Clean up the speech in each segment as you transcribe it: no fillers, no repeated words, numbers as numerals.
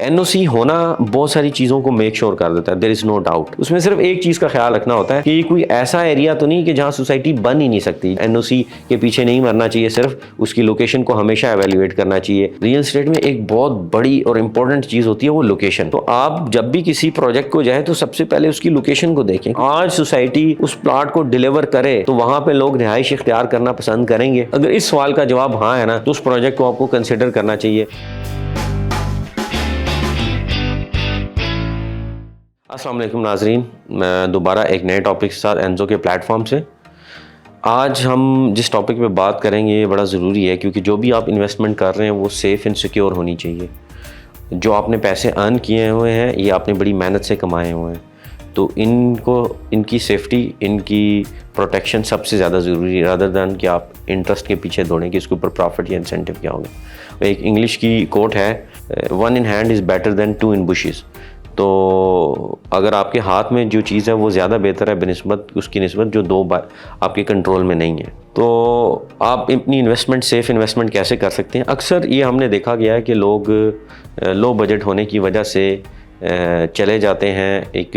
NOC होना बहुत सारी चीज़ों को मेक श्योर कर देता है, देयर इज़ नो डाउट। उसमें सिर्फ एक चीज़ का ख्याल रखना होता है कि कोई ऐसा एरिया तो नहीं कि जहाँ सोसाइटी बन ही नहीं सकती। एनओसी के पीछे नहीं मरना चाहिए, सिर्फ उसकी लोकेशन को हमेशा एवेल्युएट करना चाहिए। रियल एस्टेट में एक बहुत बड़ी और इंपॉर्टेंट चीज़ होती है वो लोकेशन। तो आप जब भी किसी प्रोजेक्ट को जाए तो सबसे पहले उसकी लोकेशन को देखें। आज सोसाइटी उस प्लॉट को डिलीवर करे तो वहाँ पे लोग रिहाइश इख्तियार करना पसंद करेंगे। अगर इस सवाल का जवाब हाँ है ना, तो उस प्रोजेक्ट को आपको कंसिडर करना चाहिए। अस्सलाम वालेकुम नाजरीन, मैं दोबारा एक नए टॉपिक के साथ एनजो के प्लेटफॉर्म से। आज हम जिस टॉपिक पे बात करेंगे ये बड़ा ज़रूरी है, क्योंकि जो भी आप इन्वेस्टमेंट कर रहे हैं वो सेफ़ एंड सिक्योर होनी चाहिए। जो आपने पैसे अर्न किए हुए हैं ये आपने बड़ी मेहनत से कमाए हुए हैं, तो इनकी सेफ्टी, इनकी प्रोटेक्शन सबसे ज़्यादा ज़रूरी है, रादर दैन कि आप इंटरेस्ट के पीछे दौड़ें कि इसके ऊपर प्रॉफिट या इंसेंटिव क्या होगा। एक इंग्लिश की कोट है, 1 in hand is better than 2 in bushes। तो अगर आपके हाथ में जो चीज़ है वो ज़्यादा बेहतर है बेनिस्बत उसकी निस्बत जो दो बार आपके कंट्रोल में नहीं है। तो आप अपनी इन्वेस्टमेंट, सेफ़ इन्वेस्टमेंट कैसे कर सकते हैं? अक्सर ये हमने देखा गया है कि लोग लो बजट होने की वजह से चले जाते हैं एक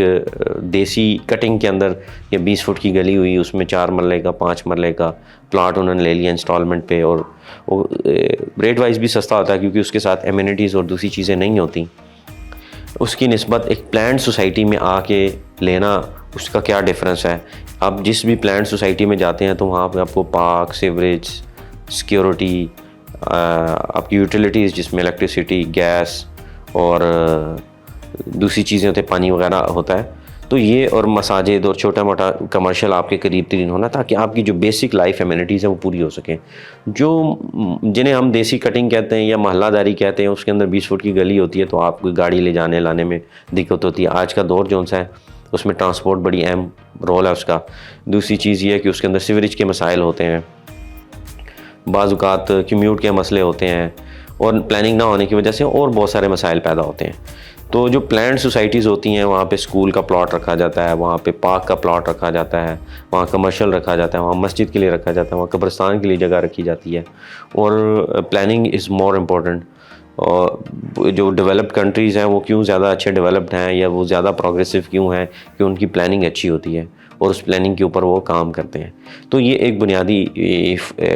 देसी कटिंग के अंदर, या 20 फुट की गली हुई उसमें 4 मरले का 5 मरले का प्लाट उन्होंने ले लिया इंस्टॉलमेंट पे, और वो रेट वाइज भी सस्ता होता है क्योंकि उसके साथ एमिनिटीज़ और दूसरी चीज़ें नहीं होती। उसकी निस्बत एक प्लान्ड सोसाइटी में आके लेना, उसका क्या डिफरेंस है? आप जिस भी प्लान्ड सोसाइटी में जाते हैं तो वहाँ पे आपको पार्क, सीवरेज, सिक्योरिटी, आपकी यूटिलिटीज़ जिसमें इलेक्ट्रिसिटी, गैस और दूसरी चीज़ें होती हैं, पानी वगैरह होता है, तो ये और मसाजिद और छोटा मोटा कमर्शियल आपके करीब तरीन होना, ताकि आपकी जो बेसिक लाइफ एमिनिटीज़ हैं वो पूरी हो सकें। जिन्हें हम देसी कटिंग कहते हैं या महल्लादारी कहते हैं, उसके अंदर 20 फुट की गली होती है तो आपको गाड़ी ले जाने लाने में दिक्कत होती है। आज का दौर जो सा है उसमें ट्रांसपोर्ट बड़ी अहम रोल है उसका। दूसरी चीज़ ये है कि उसके अंदर सीवरेज के मसाइल होते हैं, बाज़-औक़ात कम्यूट के मसले होते हैं, और प्लानिंग ना होने की वजह से और बहुत सारे मसाइल पैदा होते हैं। तो जो प्लान्ड सोसाइटीज़ होती हैं वहाँ पे स्कूल का प्लॉट रखा जाता है, वहाँ पे पार्क का प्लॉट रखा जाता है, वहाँ कमर्शियल रखा जाता है, वहाँ मस्जिद के लिए रखा जाता है, वहाँ कब्रिस्तान के लिए जगह रखी जाती है। और प्लानिंग इज़ मोर इम्पोर्टेंट। और जो डेवलप्ड कंट्रीज़ हैं वो क्यों ज़्यादा अच्छे डेवलप्ड हैं या वो ज़्यादा प्रोग्रेसिव क्यों हैं, कि उनकी प्लानिंग अच्छी होती है और उस प्लानिंग के ऊपर वो काम करते हैं। तो ये एक बुनियादी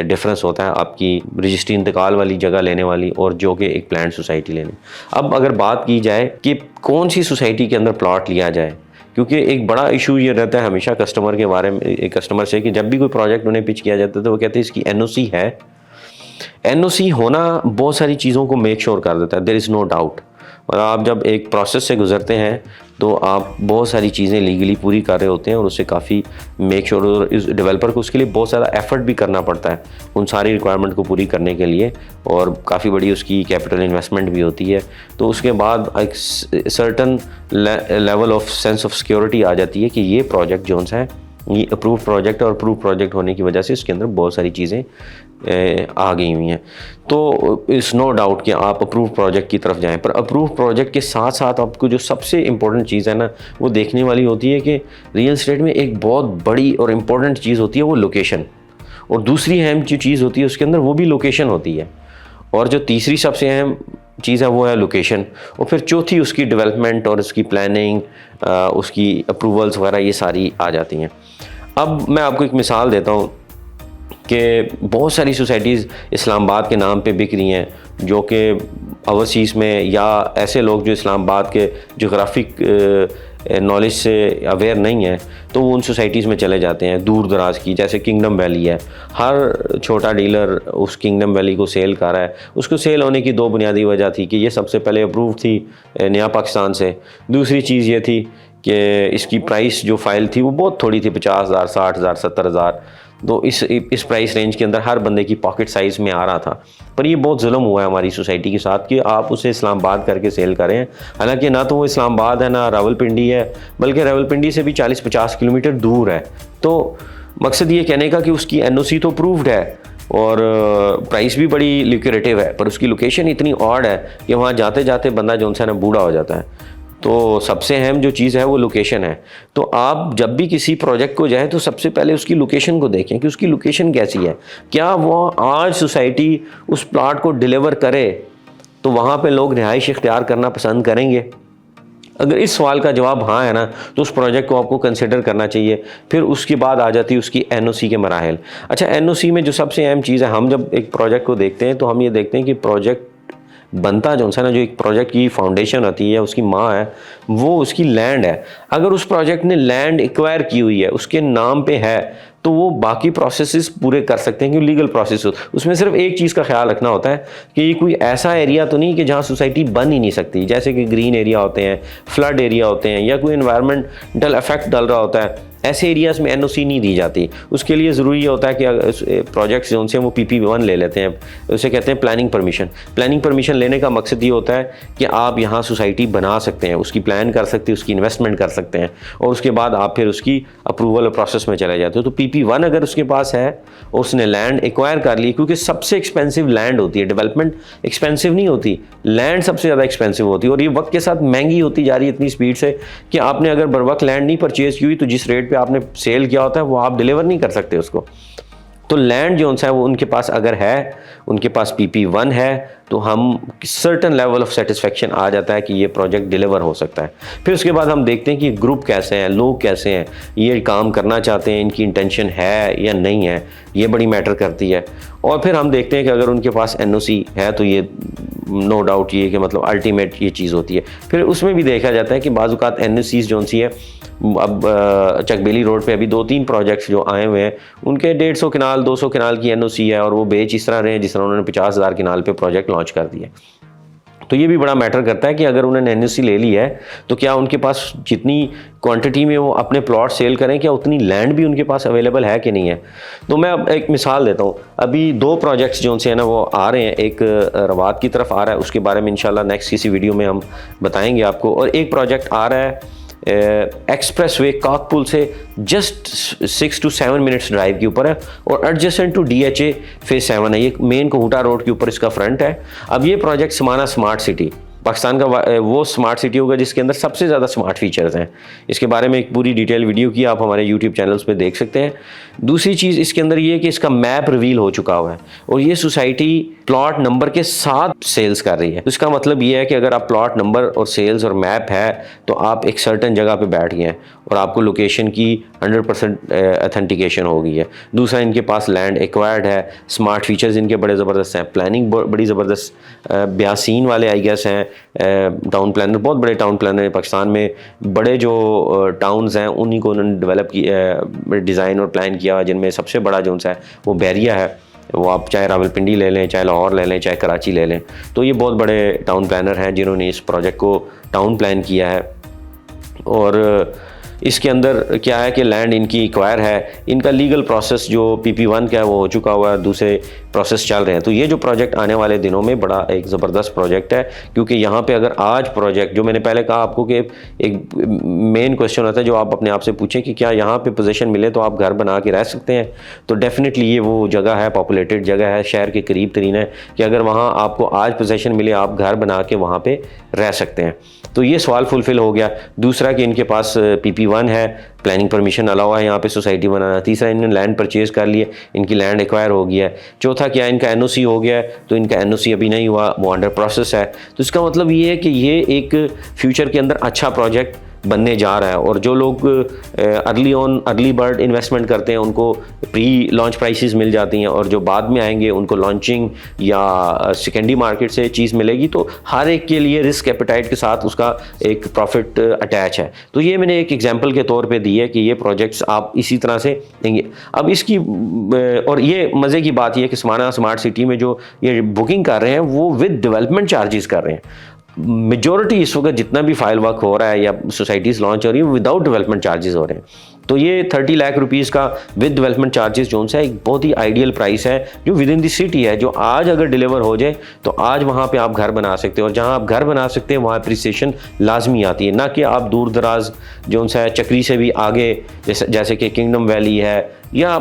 डिफरेंस होता है आपकी रजिस्ट्री इंतकाल वाली जगह लेने वाली और जो कि एक प्लान्ड सोसाइटी लेने। अब अगर बात की जाए कि कौन सी सोसाइटी के अंदर प्लॉट लिया जाए, क्योंकि एक बड़ा इशू ये रहता है हमेशा कस्टमर के बारे में, एक कस्टमर से, कि जब भी कोई प्रोजेक्ट उन्हें पिच किया जाता है तो वो कहते हैं इसकी एनओसी है। एनओसी होना बहुत सारी चीज़ों को मेक श्योर कर देता है, देयर इज़ नो डाउट। और आप जब एक प्रोसेस से गुजरते हैं तो आप बहुत सारी चीज़ें लीगली पूरी कर रहे होते हैं और उससे काफ़ी मेक श्योर, और इस डेवलपर को उसके लिए बहुत ज़्यादा एफर्ट भी करना पड़ता है उन सारी रिक्वायरमेंट को पूरी करने के लिए, और काफ़ी बड़ी उसकी कैपिटल इन्वेस्टमेंट भी होती है। तो उसके बाद एक certain level of sense of security आ जाती है कि ये प्रोजेक्ट जो है ये अप्रूव प्रोजेक्ट, और अप्रूव प्रोजेक्ट होने की वजह से इसके अंदर बहुत सारी चीज़ें आ गई हुई हैं। तो इट्स नो डाउट कि आप अप्रूव प्रोजेक्ट की तरफ जाएं, पर अप्रूव प्रोजेक्ट के साथ साथ आपको जो सबसे इम्पोर्टेंट चीज़ है ना वो देखने वाली होती है कि रियल एस्टेट में एक बहुत बड़ी और इम्पोर्टेंट चीज़ होती है वो लोकेशन, और दूसरी अहम जो चीज़ होती है उसके अंदर वो भी लोकेशन होती है, और जो तीसरी सबसे अहम चीज़ है वो है लोकेशन, और फिर चौथी उसकी डेवलपमेंट और उसकी प्लानिंग, उसकी अप्रूवल्स वगैरह ये सारी आ जाती हैं। अब मैं आपको एक मिसाल देता हूँ कि बहुत सारी सोसाइटीज़ इस्लामाबाद के नाम पे बिक रही हैं, जो कि ओवरसीज़ में, या ऐसे लोग जो इस्लामाबाद के जोग्राफिक नॉलेज से अवेयर नहीं है तो वो उन सोसाइटीज़ में चले जाते हैं दूर दराज की, जैसे किंगडम वैली है। हर छोटा डीलर उस किंगडम वैली को सेल कर रहा है। उसको सेल होने की दो बुनियादी वजह थी कि ये सबसे पहले अप्रूव थी नया पाकिस्तान से, दूसरी चीज़ ये थी कि इसकी प्राइस जो फ़ाइल थी वो बहुत थोड़ी थी, 50,000, 60,000, 70,000। तो इस प्राइस रेंज के अंदर हर बंदे की पॉकेट साइज़ में आ रहा था। पर ये बहुत जुल्म हुआ है हमारी सोसाइटी के साथ कि आप उसे इस्लामाबाद करके सेल करें, हालांकि ना तो वो इस्लामाबाद है ना रावलपिंडी है, बल्कि रावलपिंडी से भी 40-50 किलोमीटर दूर है। तो मकसद ये कहने का कि उसकी एनओसी तो अप्रूव्ड है और प्राइस भी बड़ी ल्यूक्रेटिव है, पर उसकी लोकेशन इतनी ऑड है कि वहाँ जाते जाते बंदा जो है ना बूढ़ा हो जाता है। तो सबसे अहम जो चीज़ है वो लोकेशन है। तो आप जब भी किसी प्रोजेक्ट को जाएं तो सबसे पहले उसकी लोकेशन को देखें कि उसकी लोकेशन कैसी है। क्या वो आज सोसाइटी उस प्लॉट को डिलीवर करे तो वहाँ पे लोग रिहाइश इख्तियार करना पसंद करेंगे? अगर इस सवाल का जवाब हाँ है ना, तो उस प्रोजेक्ट को आपको कंसिडर करना चाहिए। फिर उसके बाद आ जाती है उसकी एनओसी के मराहिल। अच्छा, एनओसी में जो सबसे अहम चीज़ है, हम जब एक प्रोजेक्ट को देखते हैं तो हम ये देखते हैं कि प्रोजेक्ट बनता जो है ना, जो एक प्रोजेक्ट की फाउंडेशन होती है, उसकी माँ है, वो उसकी लैंड है। अगर उस प्रोजेक्ट ने लैंड एक्वायर की हुई है, उसके नाम पे है, तो वो बाकी प्रोसेसेस पूरे कर सकते हैं, क्योंकि लीगल प्रोसेस हो। उसमें सिर्फ एक चीज़ का ख्याल रखना होता है कि ये कोई ऐसा एरिया तो नहीं कि जहाँ सोसाइटी बन ही नहीं सकती, जैसे कि ग्रीन एरिया होते हैं, फ्लड एरिया होते हैं, या कोई एनवायरमेंटल इफेक्ट डल रहा होता है। ऐसे एरियाज़ में एनओसी नहीं दी जाती। उसके लिए ज़रूरी होता है कि प्रोजेक्ट्स जो उनसे वो PP1 ले लेते हैं, उसे कहते हैं प्लानिंग परमिशन। प्लानिंग परमिशन लेने का मकसद ये होता है कि आप यहाँ सोसाइटी बना सकते हैं, उसकी प्लान कर सकते हैं, उसकी इन्वेस्टमेंट कर सकते हैं, और उसके बाद आप फिर उसकी अप्रूवल प्रोसेस में चले जाते हो। तो PP1 अगर उसके पास है और उसने लैंड एक्वायर कर ली, क्योंकि सबसे एक्सपेंसिव लैंड होती है, डेवलपमेंट एक्सपेंसिव नहीं होती, लैंड सबसे ज़्यादा एक्सपेंसिव होती है, और ये वक्त के साथ महंगी होती जा रही है इतनी स्पीड से कि आपने अगर बर वक्त लैंड नहीं परचेज की हुई तो जिस रेट पे आपने सेल किया होता है वो आप डिलीवर नहीं कर सकते उसको। तो लैंड जो है वो उनके पास अगर है, उनके पास PP1 है, तो हम सर्टन लेवल ऑफ सेटिस्फेक्शन आ जाता है कि ये प्रोजेक्ट डिलीवर हो सकता है। फिर उसके बाद हम देखते हैं कि ग्रुप कैसे हैं, लोग कैसे हैं, ये काम करना चाहते हैं, इनकी इंटेंशन है या नहीं है, ये बड़ी मैटर करती है। और फिर हम देखते हैं कि अगर उनके पास एनओसी है तो ये नो डाउट ये कि मतलब अल्टीमेट ये चीज़ होती है। फिर उसमें भी देखा जाता है कि बाज़-औक़ात एनओसीज़ जो सी है, अब चकबेली रोड पे अभी 2-3 प्रोजेक्ट्स जो आए हुए हैं, उनके 150 कनाल 200 कनाल की एनओसी है, और वो बेच इस तरह रहे हैं जिस तरह उन्होंने 50,000 कनाल पे प्रोजेक्ट लॉन्च कर दिया। तो ये भी बड़ा मैटर करता है कि अगर उन्होंने एनओसी ले ली है तो क्या उनके पास जितनी क्वांटिटी में वो अपने प्लॉट सेल करें, क्या उतनी लैंड भी उनके पास अवेलेबल है कि नहीं है। तो मैं अब एक मिसाल देता हूँ। अभी 2 प्रोजेक्ट्स जो से है ना वो आ रहे हैं, एक रवात की तरफ आ रहा है, उसके बारे में इंशाल्लाह नेक्स्ट किसी वीडियो में हम बताएंगे आपको, और एक प्रोजेक्ट आ रहा है एक्सप्रेस वे काकपुल से जस्ट 6 to 7 मिनट्स ड्राइव के ऊपर है, और एडजेसेंट टू DHA फेज 7 है। ये मेन कोहूटा रोड के ऊपर इसका फ्रंट है। अब ये प्रोजेक्ट समाना स्मार्ट सिटी, पाकिस्तान का वो स्मार्ट सिटी होगा जिसके अंदर सबसे ज़्यादा स्मार्ट फीचर्स हैं। इसके बारे में एक पूरी डिटेल वीडियो की आप हमारे YouTube चैनल्स पे देख सकते हैं। दूसरी चीज़ इसके अंदर ये है कि इसका मैप रिवील हो चुका हुआ है, और ये सोसाइटी प्लॉट नंबर के साथ सेल्स कर रही है। तो इसका मतलब ये है कि अगर आप प्लॉट नंबर और सेल्स और मैप है तो आप एक सर्टन जगह पे बैठ गए हैं और आपको लोकेशन की 100% ऑथेंटिकेशन हो गई है। दूसरा, इनके पास लैंड एक्वायर्ड है, स्मार्ट फीचर्स इनके बड़े ज़बरदस्त हैं, प्लानिंग बड़ी ज़बरदस्त, 82 वाले आई गेस हैं टाउन प्लानर, बहुत बड़े टाउन प्लानर हैं पाकिस्तान में। बड़े जो टाउन्स हैं उन्हीं को उन्होंने डेवलप किया, डिज़ाइन और प्लान किया, जिनमें सबसे बड़ा जो है वो बैरिया है। वो आप चाहे रावलपिंडी ले लें, चाहे लाहौर ले लें, चाहे कराची ले लें, तो ये बहुत बड़े टाउन प्लानर हैं जिन्होंने इस प्रोजेक्ट को टाउन प्लान किया है। और इसके अंदर क्या है कि लैंड इनकी एक्वायर है, इनका लीगल प्रोसेस जो PP1 का है वो हो चुका हुआ है, दूसरे प्रोसेस चल रहे हैं। तो ये जो प्रोजेक्ट आने वाले दिनों में बड़ा एक ज़बरदस्त प्रोजेक्ट है, क्योंकि यहाँ पे अगर आज प्रोजेक्ट, जो मैंने पहले कहा आपको कि एक मेन क्वेश्चन होता है जो आप अपने आप से पूछें कि क्या यहाँ पे पोजीशन मिले तो आप घर बना के रह सकते हैं, तो डेफिनेटली ये वो जगह है, पॉपुलेटेड जगह है, शहर के करीब तरीन है, कि अगर वहाँ आपको आज पोजीशन मिले आप घर बना के वहाँ पे रह सकते हैं। तो ये सवाल फुलफिल हो गया। दूसरा कि इनके पास PP1 है, प्लानिंग परमिशन अलाउ है यहाँ पे सोसाइटी बनाना। तीसरा, इन्होंने लैंड परचेज़ कर लिए, इनकी लैंड एक्वायर हो गया है। चौथा क्या, इनका NOC हो गया है, तो इनका NOC अभी नहीं हुआ, वो अंडर प्रोसेस है। तो इसका मतलब ये है कि ये एक फ्यूचर के अंदर अच्छा प्रोजेक्ट बनने जा रहा है। और जो लोग अर्ली बर्ड इन्वेस्टमेंट करते हैं उनको प्री लॉन्च प्राइसेस मिल जाती हैं, और जो बाद में आएंगे उनको लॉन्चिंग या सेकेंडरी मार्केट से चीज़ मिलेगी। तो हर एक के लिए रिस्क एपेटाइट के साथ उसका एक प्रॉफिट अटैच है। तो ये मैंने एक एग्जांपल के तौर पे दी है कि ये प्रोजेक्ट्स आप इसी तरह से देंगे। अब इसकी और ये मज़े की बात यह है कि समाना स्मार्ट सिटी में जो ये बुकिंग कर रहे हैं वो विद डेवलपमेंट चार्जेस कर रहे हैं। मेजॉरिटी इस वक्त जितना भी फाइल वर्क हो रहा है या सोसाइटीज़ लॉन्च हो रही है विदाउट डेवलपमेंट चार्जेस हो रहे हैं। तो ये 30 लाख रुपीज़ का विद डेवलपमेंट चार्जेस जो है एक बहुत ही आइडियल प्राइस है, जो विद इन द सिटी है, जो आज अगर डिलीवर हो जाए तो आज वहाँ पे आप घर बना सकते हो। और जहाँ आप घर बना सकते हैं वहाँ अप्रिसिएशन लाजमी आती है, ना कि आप दूर दराज जो है चक्री से भी आगे जैसे कि किंगडम वैली है या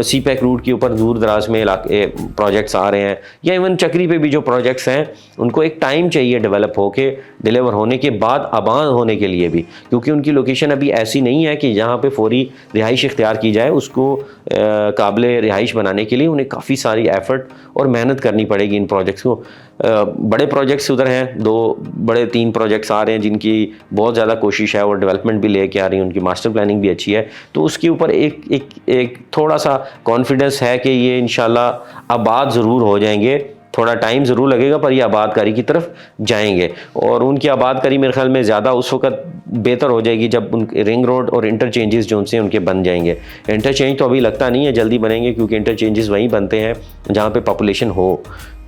CPEC रूट के ऊपर दूर दराज में इलाके प्रोजेक्ट्स आ रहे हैं, या इवन चक्री पे भी जो प्रोजेक्ट्स हैं उनको एक टाइम चाहिए डेवलप होके डिलीवर होने के बाद आबाद होने के लिए भी, क्योंकि उनकी लोकेशन अभी ऐसी नहीं है कि जहाँ पे फौरी रिहाइश इख्तियार की जाए। उसको काबिल रिहाइश बनाने के लिए उन्हें काफ़ी सारी एफर्ट और मेहनत करनी पड़ेगी इन प्रोजेक्ट्स को। बड़े प्रोजेक्ट्स उधर हैं, 3 प्रोजेक्ट्स आ रहे हैं जिनकी बहुत ज़्यादा कोशिश है और डेवलपमेंट भी लेके आ रही है, उनकी मास्टर प्लानिंग भी अच्छी है। तो उसके ऊपर एक थोड़ा सा कॉन्फिडेंस है कि ये इंशाल्लाह आबाद ज़रूर हो जाएंगे। थोड़ा टाइम ज़रूर लगेगा पर ये आबादकारी की तरफ जाएंगे, और उनकी आबादकारी मेरे ख्याल में ज़्यादा उस वक्त बेहतर हो जाएगी जब उनके रिंग रोड और इंटरचेंजेस जो उनसे उनके बन जाएंगे। इंटरचेंज तो अभी लगता नहीं है जल्दी बनेंगे, क्योंकि इंटरचेंजेस वहीं बनते हैं जहाँ पे पॉपुलेशन हो।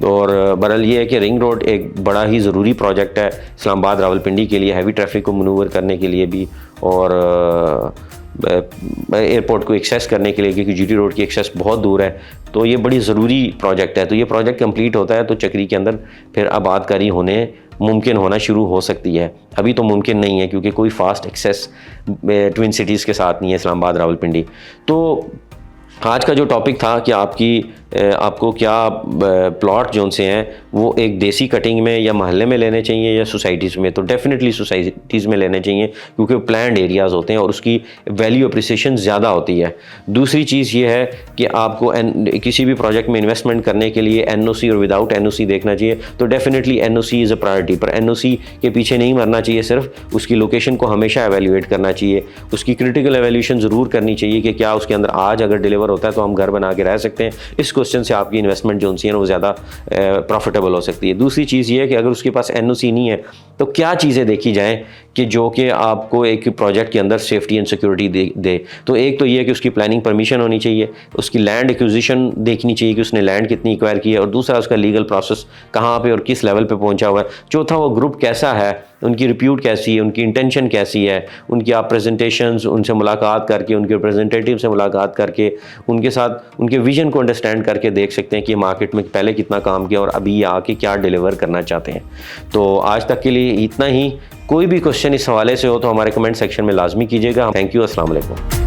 और बहरहाल ये है कि रिंग रोड एक बड़ा ही ज़रूरी प्रोजेक्ट है इस्लामाबाद रावलपिंडी के लिए, हैवी ट्रैफिक को मनूवर करने के लिए भी, और एयरपोर्ट को एक्सेस करने के लिए, क्योंकि जीटी रोड की एक्सेस बहुत दूर है। तो ये बड़ी ज़रूरी प्रोजेक्ट है। तो ये प्रोजेक्ट कंप्लीट होता है तो चक्री के अंदर फिर आबादकारी मुमकिन होना शुरू हो सकती है। अभी तो मुमकिन नहीं है क्योंकि कोई फास्ट एक्सेस ट्विन सिटीज़ के साथ नहीं है इस्लामाबाद रावलपिंडी। तो आज का जो टॉपिक था कि आपको क्या प्लॉट जो से हैं वो एक देसी कटिंग में या महल्ले में लेने चाहिए या सोसाइटीज़ में, तो डेफिनेटली सोसाइटीज़ में लेने चाहिए क्योंकि प्लान्ड एरियाज़ होते हैं और उसकी वैल्यू अप्रिसिएशन ज़्यादा होती है। दूसरी चीज़ ये है कि आपको किसी भी प्रोजेक्ट में इन्वेस्टमेंट करने के लिए एनओसी और विदाउट एनओसी देखना चाहिए। तो definitely NOC is a priority, पर एनओसी के पीछे नहीं मरना चाहिए, सिर्फ उसकी लोकेशन को हमेशा एवेल्यूएट करना चाहिए, उसकी क्रिटिकल एवेल्यूशन ज़रूर करनी चाहिए कि क्या उसके अंदर आज अगर डिलीवर होता है तो हम घर बना के रह सकते हैं। इस क्वेश्चन से आपकी इन्वेस्टमेंट जो है वो ज़्यादा प्रॉफिटेबल हो सकती है। दूसरी चीज़ ये है कि अगर उसके पास एनओसी नहीं है तो क्या चीज़ें देखी जाएं कि जो कि आपको एक प्रोजेक्ट के अंदर सेफ्टी एंड सिक्योरिटी दे। तो एक तो ये है कि उसकी प्लानिंग परमिशन होनी चाहिए, उसकी लैंड एक्विजिशन देखनी चाहिए कि उसने लैंड कितनी एक्वायर की है, और दूसरा उसका लीगल प्रोसेस कहाँ पे और किस लेवल पे पहुंचा हुआ है। चौथा वो ग्रुप कैसा है, उनकी रिप्यूट कैसी है, उनकी इंटेंशन कैसी है, उनकी आप प्रेजेंटेशंस उनसे मुलाकात करके, उनके रिप्रेजेंटेटिव से मुलाकात करके, उनके साथ उनके विजन को अंडरस्टैंड करके देख सकते हैं कि मार्केट में पहले कितना काम किया और अभी आके क्या डिलीवर करना चाहते हैं। तो आज तक के लिए इतना ही। कोई भी क्वेश्चन इस हवाले से हो तो हमारे कमेंट सेक्शन में लाजमी कीजिएगा। थैंक यू, अस्सलाम वालेकुम।